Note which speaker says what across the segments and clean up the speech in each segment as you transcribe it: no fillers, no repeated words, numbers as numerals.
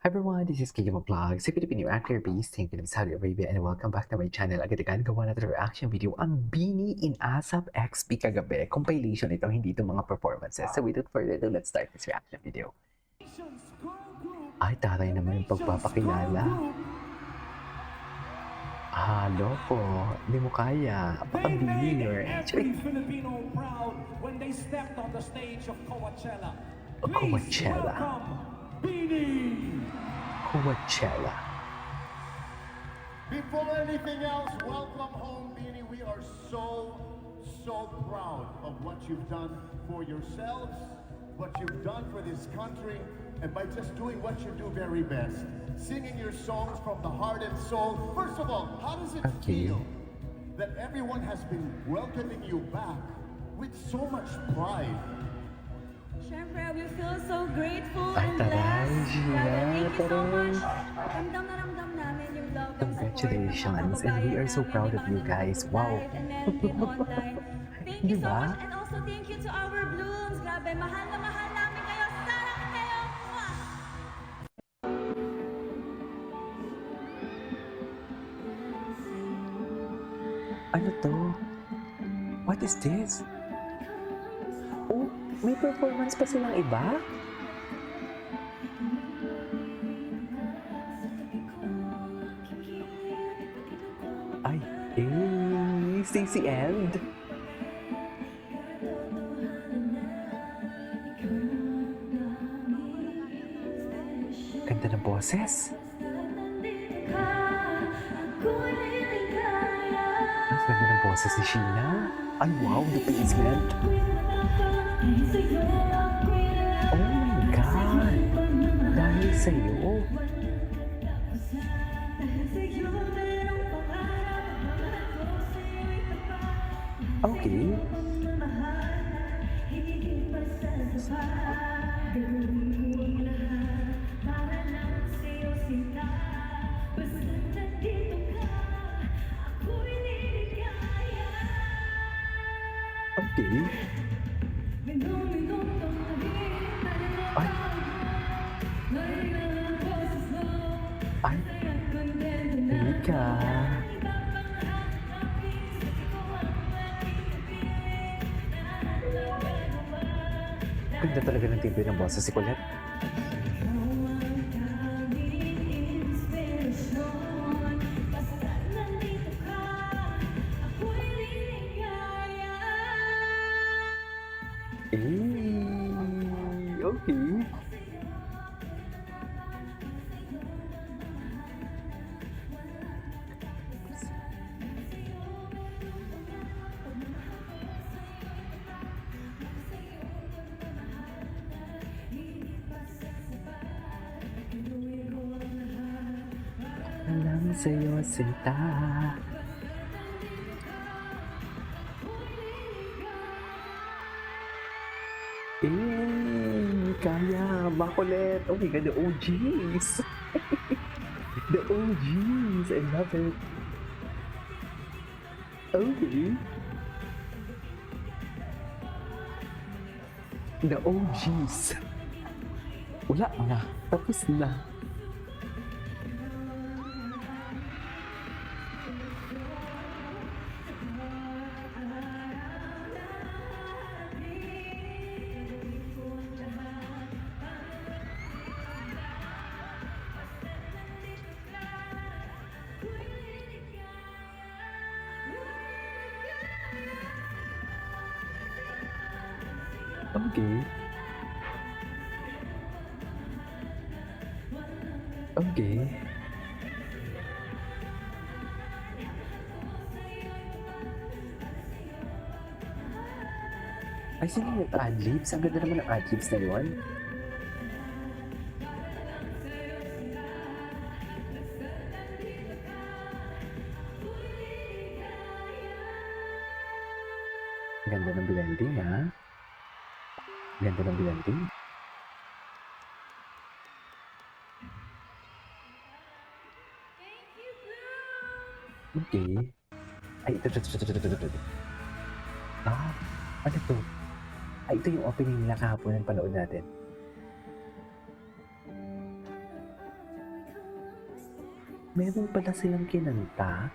Speaker 1: Hi everyone, this is Kikimo Vlog, si Filipino actor based in Saudi Arabia, and welcome back to my channel. Agad-agad gawa natin reaction video ang Bini in ASAP XP kagabi. Compilation ito, hindi ito mga performances. So without further ado, let's start this reaction video. Ay, taray naman yung pagpapakilala. Halo po, hindi mo kaya. Apaka-Bini you're actually.
Speaker 2: Filipino proud when they stepped on the stage of Coachella.
Speaker 1: Coachella.
Speaker 2: Bini!
Speaker 1: Coachella.
Speaker 3: Before anything else, welcome home, Bini. We are so proud of what you've done for yourselves, what you've done for this country, and by just doing what you do very best, singing your songs from the heart and soul. First of all, how does it feel that everyone has been welcoming you back with so much pride?
Speaker 4: Siyempre, we feel so grateful
Speaker 1: Ay,
Speaker 4: and
Speaker 1: taray,
Speaker 4: blessed.
Speaker 1: Gina,
Speaker 4: Grabe, thank you so
Speaker 1: taray.
Speaker 4: much. Ramdam na ramdam namin yung love and support
Speaker 1: Congratulations,
Speaker 4: ng mga
Speaker 1: and we are so
Speaker 4: kababayan
Speaker 1: proud
Speaker 4: namin,
Speaker 1: of you
Speaker 4: di ba,
Speaker 1: guys.
Speaker 4: nanonood
Speaker 1: Wow.
Speaker 4: live and meron din online. Thank you so
Speaker 1: Diba?
Speaker 4: much, and also thank you to our Blooms. Grabe, mahal na mahal namin kayo. Sarang kayo! Mwah!
Speaker 1: Ano to? What is this? Oh, may performance pa silang iba? Ay, Stacey and? Ganda ng boses. Ang ganda ng boses ni Sheena. Ay, wow, the placement. Oh my God! Dahil sa'yo. Okay. Okay. Ay. Ay. Mika. Ganda talaga ng timbre ng boses si Colette. Okay. Alam sa'yo sinta. Kaya, Makulit. Oh my God, the OGs. The OGs, I love it. Okay. The OGs. Wala na. Tapos na. Okay. Okay. Ay, sino yung ad-libs? Ang ganda naman ng ad-libs na yun. Ganda ng blending, ha? Ganda ng blending.
Speaker 4: Thank you, Blooms!
Speaker 1: Okay. Ay, ito. Ah, ano to? Ay, ito yung opening nila kahapon ng panood natin. Meron pala silang kinanta.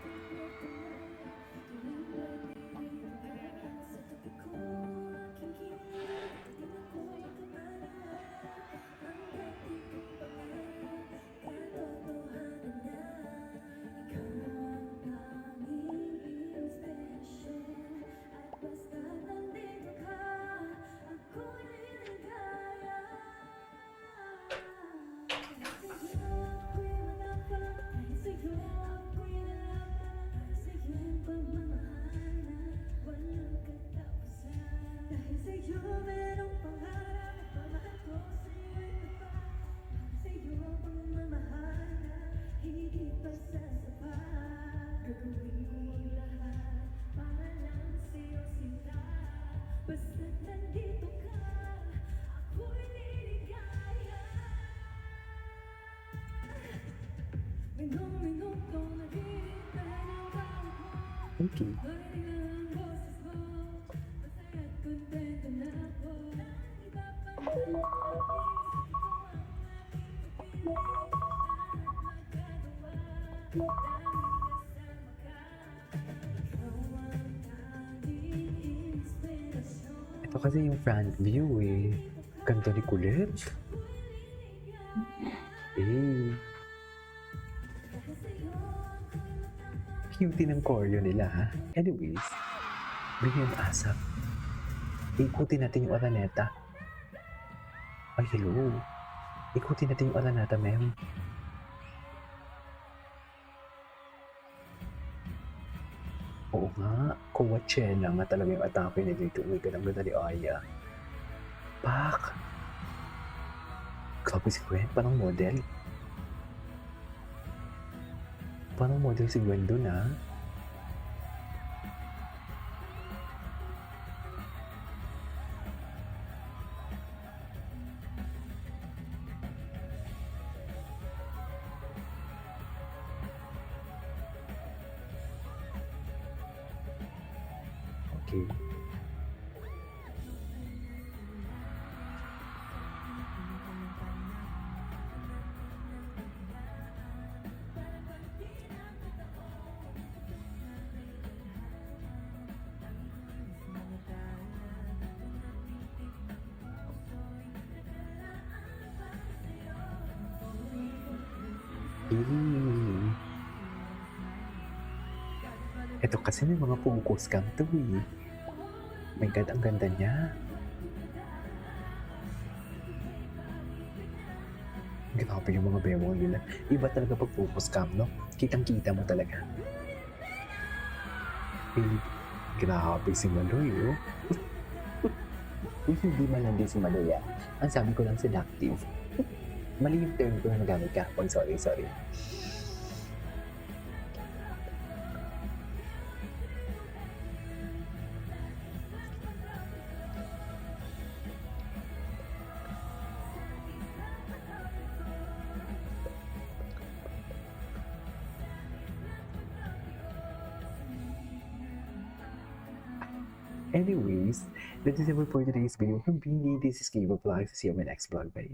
Speaker 4: Basta't nandito ka, ako'y liligaya. Minung-minuto naghihintay ng tawag mo.
Speaker 1: Okay.
Speaker 4: Marinig ang boses mo, masaya't kontento na ako. Iba pa rin ang isip ko, ang aking pag-ibig. Lahat magagawa, dahil kasama ka. Ikaw ang tanging inspirasyon.
Speaker 1: Ito kasi yung front view eh. Ganto ni kulit. Eh. Cutie ng choreo nila ha. Anyways, bigyan asap. Ikutin natin yung Araneta. Ay, hello. Ikutin natin yung Araneta, ma'am. Oo nga, Coachella nga talaga yung atake ni dito. Uy, ganda ni Aya. Pak! Grabe si Gwen, parang model. Parang model si Gwen dun ah. Okay. Ito kasi may mga focus cam to eh. My God, ang ganda niya. Grabe yung mga bemo nila. Iba talaga pag focus cam, no? Kitang-kita mo talaga. Eh, grabe si Maloy, oh. Hindi malandi si Maloy, ah. Ang sabi ko lang seductive. Mali yung term ko na nagamit ka. Oh, sorry. Anyways, that is it for today's video from Beanie. This is Cable Vlogs. See you on my next vlog. Bye.